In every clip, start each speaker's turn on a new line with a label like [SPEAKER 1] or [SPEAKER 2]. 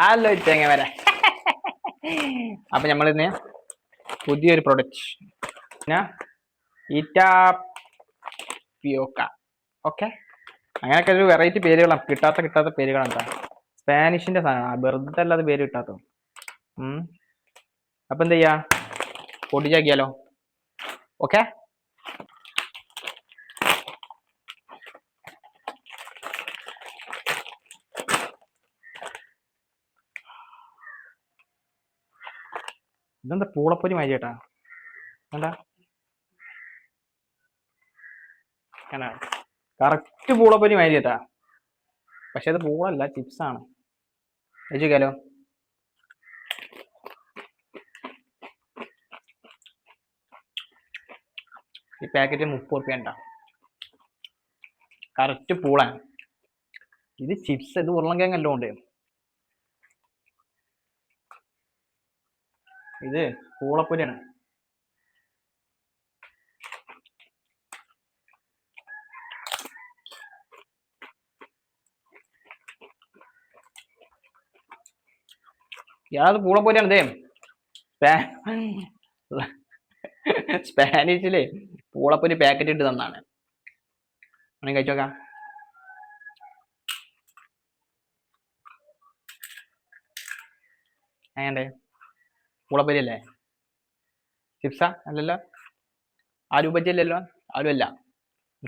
[SPEAKER 1] Hello തേങ്ങ വരെ. അപ്പൊ നമ്മളിന്ന് പുതിയൊരു പ്രൊഡക്റ്റ് പിന്നെ ഈറ്റാപ്പിയോക്ക. ഓക്കെ, അങ്ങനെയൊക്കെ ഒരു വെറൈറ്റി പേരുകളാണ്. കിട്ടാത്ത പേരുകളാണ്. സ്പാനിഷിന്റെ സാധനമാണ്, വെറുതെ അല്ലാതെ പേര് കിട്ടാത്ത. അപ്പൊ എന്ത് ചെയ്യാ, പൊടിച്ചാക്കിയാലോ? ഓക്കെ, ഇതെന്താ പൂളപ്പൊരി മാതിരി ചേട്ടാ? എന്താ കറക്റ്റ് പൂളപ്പൊരി മാതിരി ചേട്ടാ, പക്ഷെ അത് പൂളല്ല, ചിപ്സ് ആണ്. കഴിക്കാലോ? ഈ പാക്കറ്റ് 30 റുപ്യ ഉണ്ടാ. കറക്റ്റ് പൂളാണ്. ഇത് ചിപ്സ്, ഇത് ഉരുളൻകിഴങ്ങ് എല്ലാം ഉണ്ട്. ഇത് പൂളപ്പൊരിയാണ്. യാത് പൂളപ്പൊരിയാണ്. ഇതേ സ്പാനിഷില് പൂളപ്പൊരി പാക്കറ്റ് ഇട്ട് തന്നാണ്. അങ്ങനെ കഴിച്ചോക്കാം. എങ്ങനെയുണ്ട്? പൂളപ്പൊരി അല്ലേ? ചിപ്സാ? അല്ലല്ലോ. ആലു ബജ്ജി അല്ലല്ലോ? ആലു അല്ല,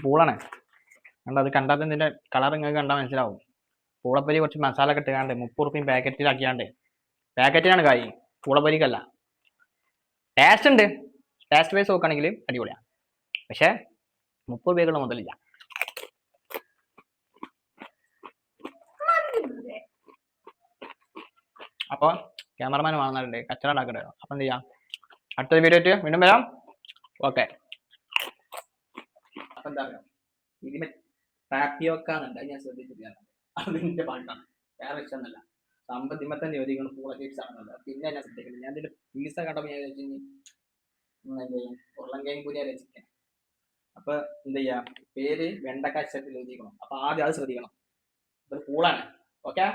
[SPEAKER 1] പൂളാണ്. അത് കണ്ടാൽ ഇതിന്റെ കളർ നിങ്ങൾക്ക് കണ്ടാൽ മനസ്സിലാവും. പൂളപ്പൊരി കുറച്ച് മസാല ഒക്കെ ഇട്ടുകാണ്ട് 30 റുപ്യ പാക്കറ്റിലാക്കിയാണ്ട്. പാക്കറ്റിനാണ് കായ്, പൂളപ്പൊരിക്കല്ല. ടേസ്റ്റ് ഉണ്ട്, ടേസ്റ്റ് വൈസ് നോക്കുകയാണെങ്കിൽ അടിപൊളിയാണ്. പക്ഷെ 30 രൂപയ്ക്കുള്ള മുതലില്ല. അപ്പൊ ക്യാമറമാൻ വാങ്ങുന്നുണ്ട്, കച്ചറ ഉണ്ടാക്കണ്ടോ? അപ്പൊ എന്ത് ചെയ്യാം, അടുത്ത വീഡിയോ വീണ്ടും വരാം. ഓക്കെ. അപ്പൊ എന്താ പറയുക, ഇതിന് ടാപ്പിയോക്കാന്നുണ്ട്, അത് ഞാൻ ശ്രദ്ധിച്ചിട്ടില്ല. അതിന്റെ പാട്ടാണ്, വേറെ ഇഷ്ടമൊന്നുമല്ല. സമ്പത്തിമത്തെ ചോദിക്കണം പൂള ചിപ്സ് ആണെന്നുള്ളത്. പിന്നെ ഞാൻ ശ്രദ്ധിക്കുന്നത്, ഞാൻ ഇതിന്റെ പീസ കണ്ടപ്പോൾ ഞാൻ വെച്ച് ഉരുളൻകിഴങ്ങ് പൊരി ചിക്കൻ. അപ്പൊ എന്ത് ചെയ്യാ, പേര് വെണ്ടക്ക അക്ഷരത്തിൽ എഴുതിക്കണം. അപ്പൊ ആദ്യം അത് ശ്രദ്ധിക്കണം, ഇത് പൂളാണ്. ഓക്കെ.